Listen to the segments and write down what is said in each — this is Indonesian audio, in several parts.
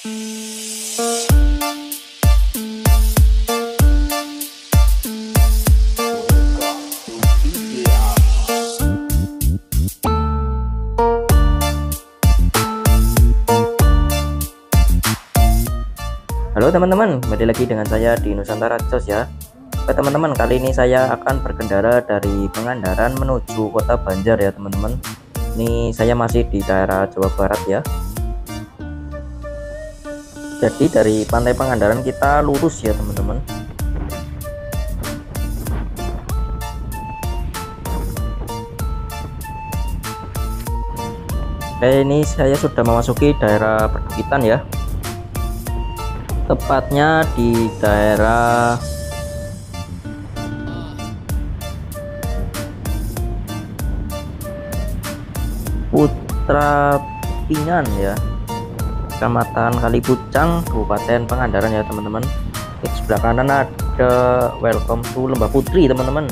Halo teman-teman, kembali lagi dengan saya di Nusantara Jos ya. Oke teman-teman, kali ini saya akan berkendara dari Pangandaran menuju Kota Banjar ya teman-teman. Ini saya masih di daerah Jawa Barat ya. Jadi dari Pantai Pangandaran kita lurus ya teman-teman. Oke, ini saya sudah memasuki daerah perbukitan ya. Tepatnya di daerah Putra Pingan ya, Kecamatan Kalipucang, Kabupaten Pangandaran ya teman-teman. Di sebelah kanan ada welcome to Lembah Putri teman-teman.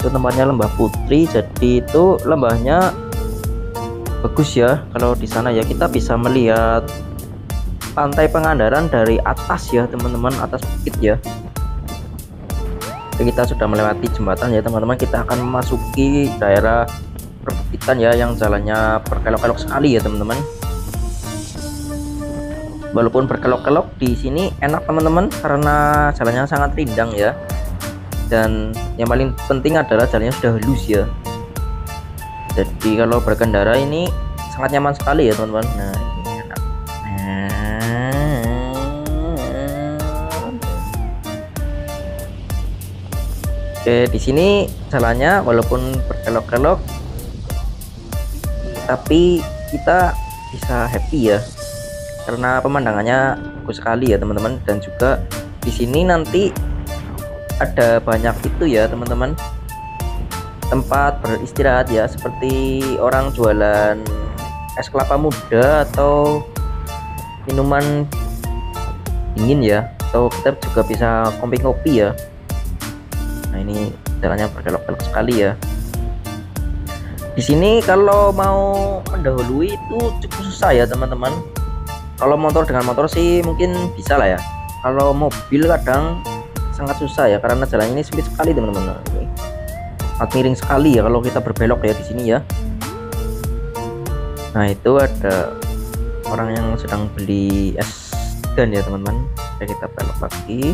Itu tempatnya Lembah Putri, jadi itu lembahnya bagus ya. Kalau di sana ya kita bisa melihat Pantai Pangandaran dari atas ya teman-teman, atas bukit ya. Jadi kita sudah melewati jembatan ya teman-teman, kita akan memasuki daerah perbukitan ya, yang jalannya berkelok-kelok sekali ya teman-teman. Walaupun berkelok-kelok, di sini enak teman-teman karena jalannya sangat rindang ya, dan yang paling penting adalah jalannya sudah halus ya. Jadi kalau berkendara ini sangat nyaman sekali ya teman-teman. Nah ini enak. Oke, di sini jalannya walaupun berkelok-kelok, tapi kita bisa happy ya, karena pemandangannya bagus sekali ya teman-teman. Dan juga di sini nanti ada banyak itu ya teman-teman, tempat beristirahat ya, seperti orang jualan es kelapa muda atau minuman dingin ya, atau kita juga bisa kopi-kopi ya. Nah ini jalannya berkelok-kelok sekali ya. Di sini kalau mau mendahului itu cukup susah ya teman-teman. Kalau motor, dengan motor sih mungkin bisa lah ya. Kalau mobil kadang sangat susah ya, karena jalan ini sempit sekali teman-teman. Nah, ini sangat miring sekali ya kalau kita berbelok ya di sini ya. Nah itu ada orang yang sedang beli es dan ya teman-teman. Oke, kita belok lagi.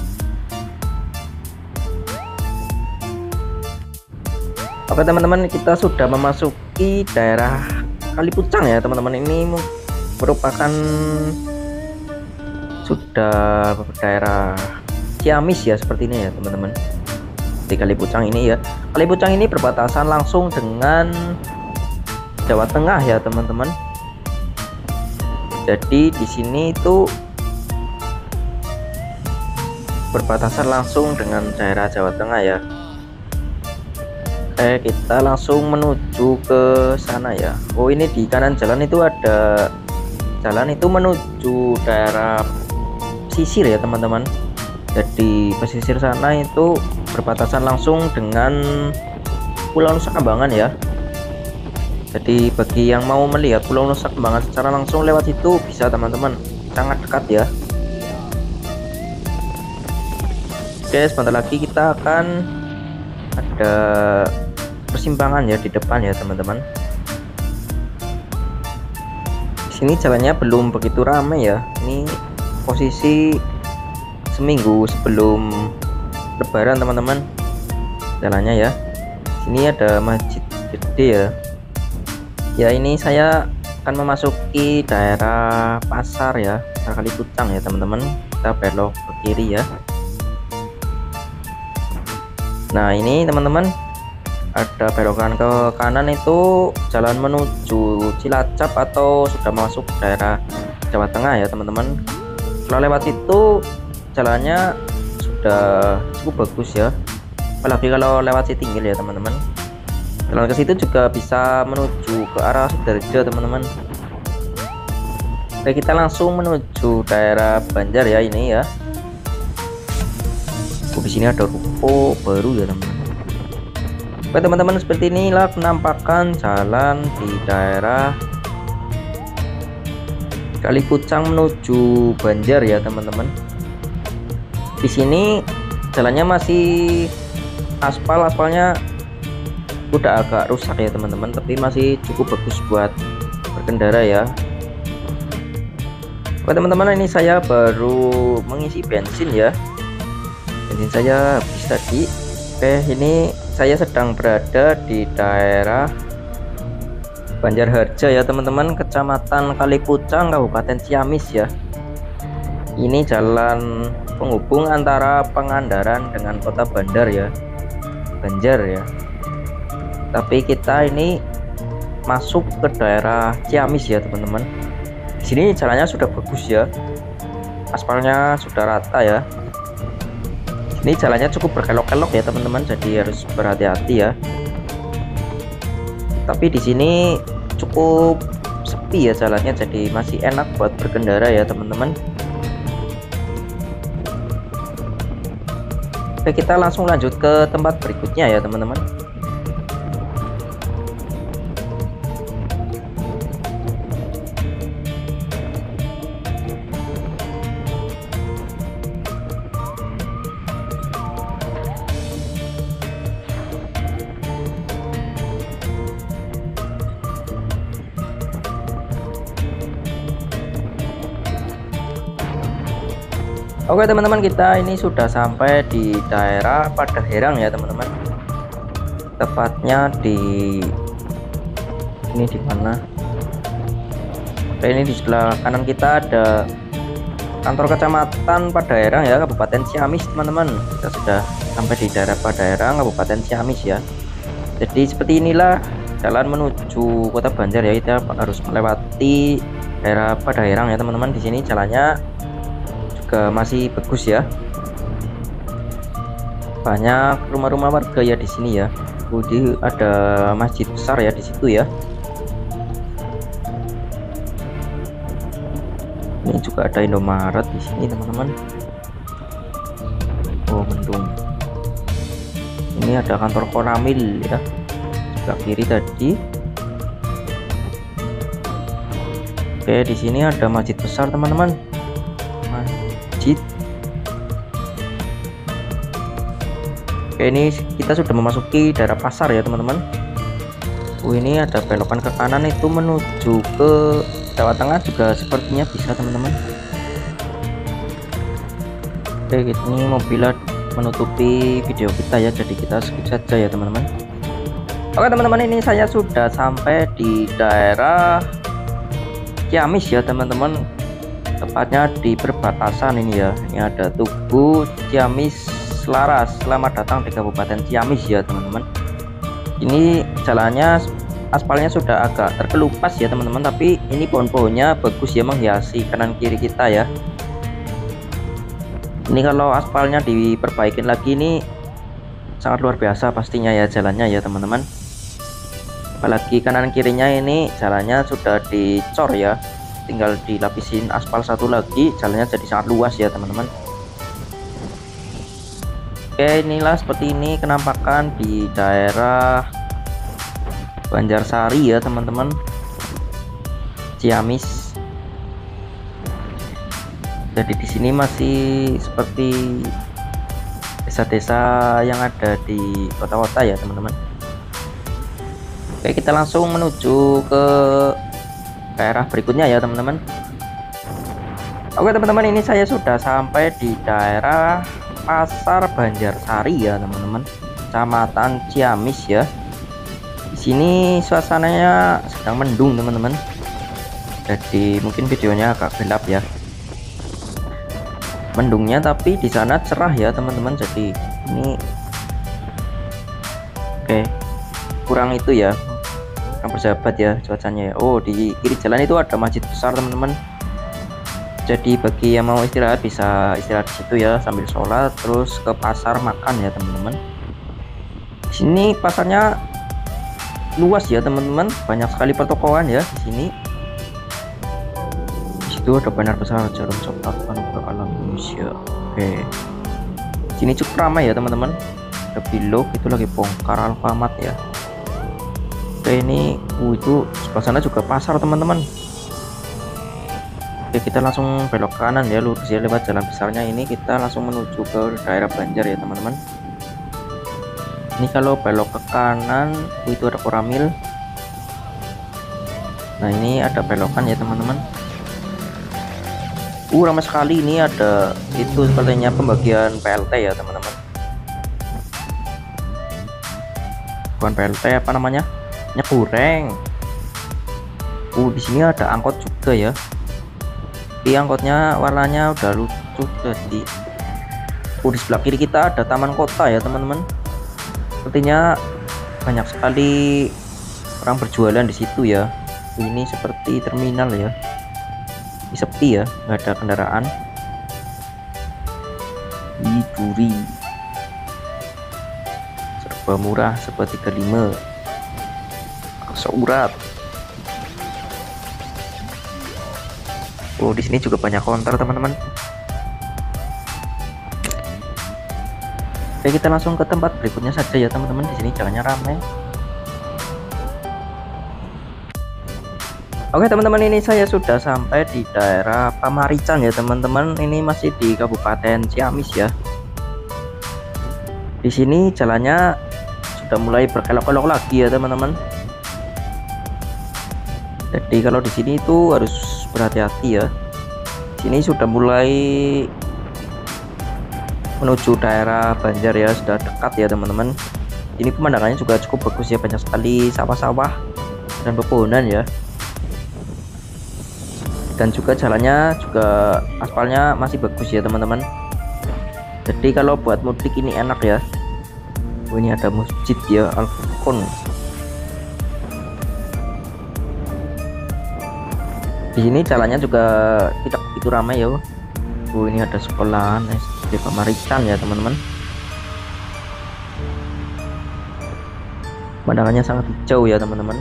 Oke teman-teman, kita sudah memasuki daerah Kalipucang ya teman-teman. Ini merupakan sudah daerah Ciamis ya, seperti ini ya teman-teman. Di Kalipucang ini ya, Kalipucang ini berbatasan langsung dengan Jawa Tengah ya teman-teman. Jadi di sini itu berbatasan langsung dengan daerah Jawa Tengah ya. Kita langsung menuju ke sana ya. Oh ini di kanan jalan itu ada jalan itu menuju daerah pesisir ya teman-teman. Jadi pesisir sana itu berbatasan langsung dengan Pulau Nusa Kambangan ya. Jadi bagi yang mau melihat Pulau Nusa Kambangan secara langsung lewat situ bisa teman-teman, sangat dekat ya. Oke, sebentar lagi kita akan ada persimpangan ya di depan ya teman-teman. Di sini jalannya belum begitu ramai ya. Ini posisi seminggu sebelum Lebaran teman-teman jalannya ya. Sini ada masjid gede ya. Ya ini saya akan memasuki daerah pasar ya, Pasar Kalipucang ya teman-teman. Kita belok ke kiri ya. Nah ini teman-teman, ada belokan ke kanan itu jalan menuju Cilacap atau sudah masuk daerah Jawa Tengah ya teman-teman. Setelah lewat itu jalannya sudah cukup bagus ya, apalagi kalau lewat Sitinggil ya teman-teman. Jalan ke situ juga bisa menuju ke arah Sidoarjo teman-teman. Oke, kita langsung menuju daerah Banjar ya ini ya. Di sini ada ruko baru ya teman-teman. Oke teman-teman, seperti inilah penampakan jalan di daerah Kali Pucang menuju Banjar ya teman-teman. Di sini jalannya masih aspalnya udah agak rusak ya teman-teman, tapi masih cukup bagus buat berkendara ya. Oke teman-teman, ini saya baru mengisi bensin ya. Bensin saya habis tadi. Oke, ini saya sedang berada di daerah Banjarharja ya teman-teman, Kecamatan Kali Pucang, Kabupaten Ciamis ya. Ini jalan penghubung antara Pangandaran dengan Kota Bandar ya, Banjar ya. Tapi kita ini masuk ke daerah Ciamis ya teman-teman. Di sini jalannya sudah bagus ya, aspalnya sudah rata ya. Ini jalannya cukup berkelok-kelok ya teman-teman, jadi harus berhati-hati ya. Tapi di sini cukup sepi ya jalannya, jadi masih enak buat berkendara ya teman-teman. Oke, kita langsung lanjut ke tempat berikutnya ya teman-teman. Oke teman-teman, kita ini sudah sampai di daerah Padaherang ya teman-teman. Tepatnya di ini di mana? Oke, ini di sebelah kanan kita ada kantor kecamatan Padaherang ya, Kabupaten Ciamis teman-teman. Kita sudah sampai di daerah Padaherang, Kabupaten Ciamis ya. Jadi seperti inilah jalan menuju Kota Banjar ya. Kita harus melewati daerah Padaherang ya teman-teman. Di sini jalannya masih bagus ya, banyak rumah-rumah warga ya di sini ya. Kemudian ada masjid besar ya di situ ya. Ini juga ada Indomaret di sini teman-teman. Oh, mendung. Ini ada kantor Konamil ya, sebelah kiri tadi. Oke, di sini ada masjid besar teman-teman. Oke, ini kita sudah memasuki daerah pasar ya teman-teman. Ini ada belokan ke kanan itu menuju ke Jawa Tengah juga sepertinya bisa teman-teman. Oke, ini mobilnya menutupi video kita ya, jadi kita skip saja ya teman-teman. Oke teman-teman, ini saya sudah sampai di daerah Ciamis ya teman-teman, tepatnya di perbatasan ini ya. Ini ada Tugu, Ciamis, Selaras. Selamat datang di Kabupaten Ciamis ya teman-teman. Ini jalannya aspalnya sudah agak terkelupas ya teman-teman, tapi ini pohon-pohonnya bagus ya, menghiasi kanan kiri kita ya. Ini kalau aspalnya diperbaikin lagi ini sangat luar biasa pastinya ya jalannya ya teman-teman. Apalagi kanan kirinya ini jalannya sudah dicor ya, tinggal dilapisin aspal satu lagi, jalannya jadi sangat luas ya teman-teman. Oke, inilah seperti ini kenampakan di daerah Banjarsari ya teman-teman, Ciamis. Jadi di sini masih seperti desa-desa yang ada di kota-kota ya teman-teman. Oke, kita langsung menuju ke daerah berikutnya ya teman-teman. Oke teman-teman, ini saya sudah sampai di daerah Pasar Banjarsari ya teman-teman, Kecamatan Ciamis ya. Di sini suasananya sedang mendung teman-teman, jadi mungkin videonya agak gelap ya mendungnya, tapi di sana cerah ya teman-teman. Jadi ini oke, kurang itu ya, kurang bersahabat ya cuacanya ya. Oh, di kiri jalan itu ada masjid besar teman-teman, jadi bagi yang mau istirahat bisa istirahat di situ ya sambil sholat, terus ke pasar makan ya teman-teman. Di sini pasarnya luas ya teman-teman, banyak sekali pertokoan ya di sini. Di situ ada banner besar Jarum Coklat Anugerah Alam Indonesia. Oke, di sini cukup ramai ya teman-teman. Ada Bilog itu lagi bongkar Alfamart ya. Oke, ini itu sebelah sana juga pasar teman-teman. Oke, kita langsung belok ke kanan ya, lurus ya lewat jalan besarnya ini, kita langsung menuju ke daerah Banjar ya teman-teman. Ini kalau belok ke kanan itu ada Koramil. Nah ini ada belokan ya teman-teman. Ramai sekali, ini ada itu sepertinya pembagian PLT ya teman-teman. Bukan PLT, apa namanya, minyak goreng. Di sini ada angkot juga ya. Di angkotnya warnanya udah lucu jadi. Di sebelah kiri kita ada taman kota ya teman-teman. Sepertinya banyak sekali orang berjualan di situ ya. Ini seperti terminal ya, sepi ya, nggak ada kendaraan. Duri serba murah, serba 35 seurat. Di sini juga banyak counter teman-teman. Oke, kita langsung ke tempat berikutnya saja ya teman-teman. Di sini jalannya ramai. Oke teman-teman, ini saya sudah sampai di daerah Pamarican ya teman-teman. Ini masih di Kabupaten Ciamis ya. Di sini jalannya sudah mulai berkelok-kelok lagi ya teman-teman. Jadi kalau di sini itu harus berhati-hati ya. Sini sudah mulai menuju daerah Banjar ya, sudah dekat ya teman-teman. Ini pemandangannya juga cukup bagus ya, banyak sekali sawah-sawah dan pepohonan ya. Dan juga jalannya juga aspalnya masih bagus ya teman-teman. Jadi kalau buat mudik ini enak ya. Ini ada masjid ya, Al Furqon. Di sini jalannya juga tidak begitu ramai ya. Ini ada sekolahan SD Pamarican ya teman-teman. Pemandangannya sangat hijau ya teman-teman.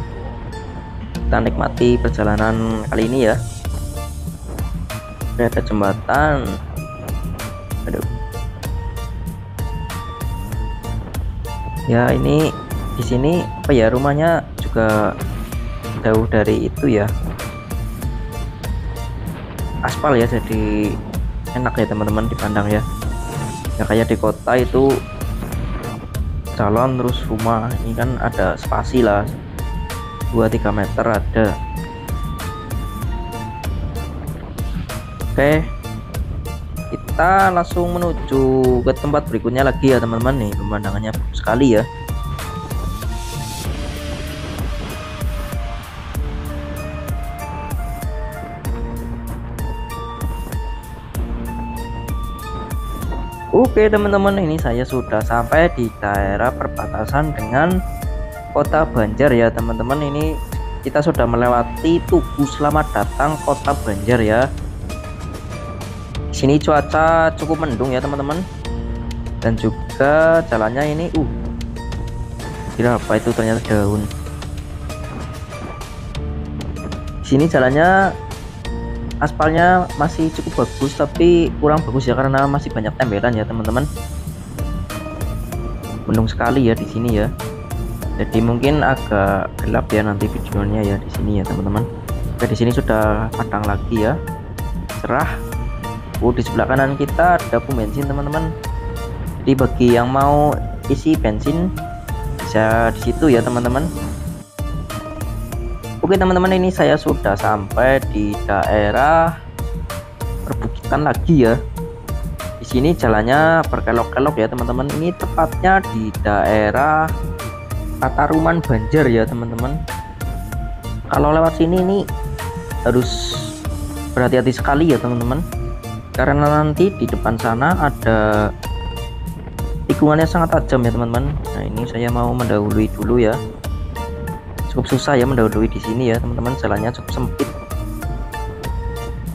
Kita nikmati perjalanan kali ini ya. Ini ada jembatan. Aduh. Ya ini di sini apa ya, rumahnya juga jauh dari itu ya, aspal ya, jadi enak ya teman-teman dipandang ya. Ya kayak di kota itu jalan terus rumah, ini kan ada spasi lah, 2-3 meter ada. Oke, kita langsung menuju ke tempat berikutnya lagi ya teman-teman. Nih pemandangannya bagus sekali ya. Oke teman-teman, ini saya sudah sampai di daerah perbatasan dengan kota Banjar ya teman-teman. Ini kita sudah melewati Tugu Selamat Datang Kota Banjar ya. Sini cuaca cukup mendung ya teman-teman, dan juga jalannya ini kira apa itu, ternyata daun. Sini jalannya aspalnya masih cukup bagus, tapi kurang bagus ya karena masih banyak tembelan ya teman-teman. Mendung sekali ya di sini ya, jadi mungkin agak gelap ya nanti videonya ya di sini ya teman-teman. Oke, di sini sudah padang lagi ya, cerah. Di sebelah kanan kita ada pom bensin teman-teman. Jadi bagi yang mau isi bensin bisa di situ ya teman-teman. Oke teman-teman, ini saya sudah sampai di daerah perbukitan lagi ya. Di sini jalannya berkelok-kelok ya teman-teman. Ini tepatnya di daerah Pataruman Banjar ya teman-teman. Kalau lewat sini nih harus berhati-hati sekali ya teman-teman, karena nanti di depan sana ada tikungannya sangat tajam ya teman-teman. Nah ini saya mau mendahului dulu ya, cukup susah ya mendahului di sini ya teman-teman, jalannya cukup sempit.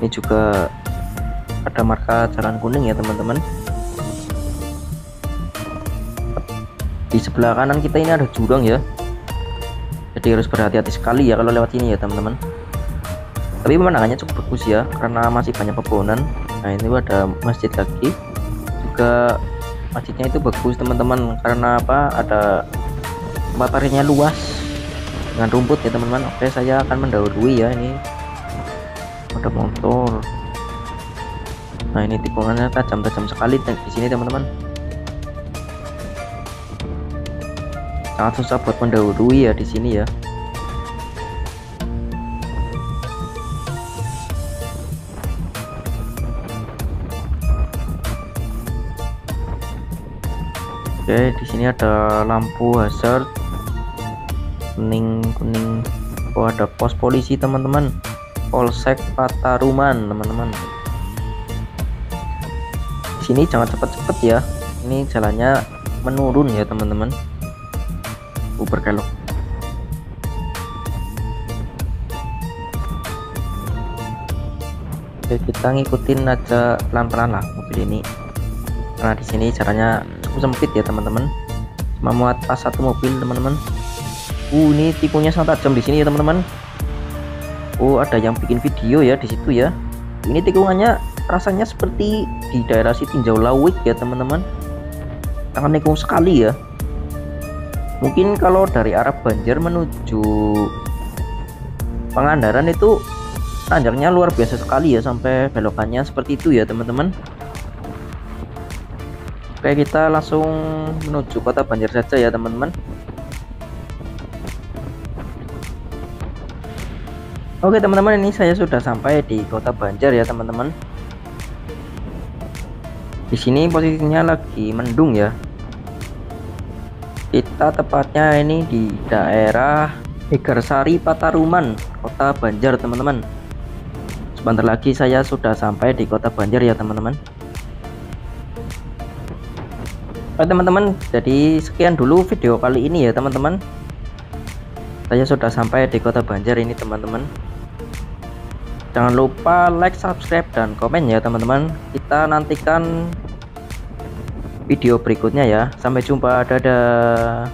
Ini juga ada marka jalan kuning ya teman-teman. Di sebelah kanan kita ini ada jurang ya, jadi harus berhati-hati sekali ya kalau lewat sini ya teman-teman. Tapi pemandangannya cukup bagus ya karena masih banyak pepohonan. Nah ini ada masjid lagi, juga masjidnya itu bagus teman-teman karena apa, ada tempat parkirnya luas dengan rumput ya teman-teman. Oke, saya akan mendahului ya, ini ada motor. Nah, ini tikungannya tajam-tajam sekali di sini teman-teman. Sangat susah buat mendahului ya di sini ya. Oke, di sini ada lampu hazard kuning. Oh, ada pos polisi teman-teman, Polsek Pataruman teman-teman. Di sini jangan cepet-cepet ya, ini jalannya menurun ya teman-teman. Berkelok. Oke, kita ngikutin aja pelan-pelan lah mobil ini, karena di sini caranya cukup sempit ya teman-teman, cuma muat pas satu mobil teman-teman. Ini tikunnya sangat tajam di sini ya teman-teman. Oh, ada yang bikin video ya di situ ya. Ini tikungannya rasanya seperti di daerah Sitinjau Lawik ya teman-teman, sangat nikung sekali ya. Mungkin kalau dari arah Banjar menuju Pangandaran itu tanjaknya luar biasa sekali ya, sampai belokannya seperti itu ya teman-teman. Oke, kita langsung menuju kota Banjar saja ya teman-teman. Oke teman-teman, ini saya sudah sampai di kota Banjar ya teman-teman. Di sini posisinya lagi mendung ya. Kita tepatnya ini di daerah Megarsari Pataruman, kota Banjar teman-teman. Sebentar lagi saya sudah sampai di kota Banjar ya teman-teman. Oke teman-teman, jadi sekian dulu video kali ini ya teman-teman. Saya sudah sampai di kota Banjar ini teman-teman. Jangan lupa like, subscribe, dan komen ya teman-teman. Kita nantikan video berikutnya ya. Sampai jumpa, dadah.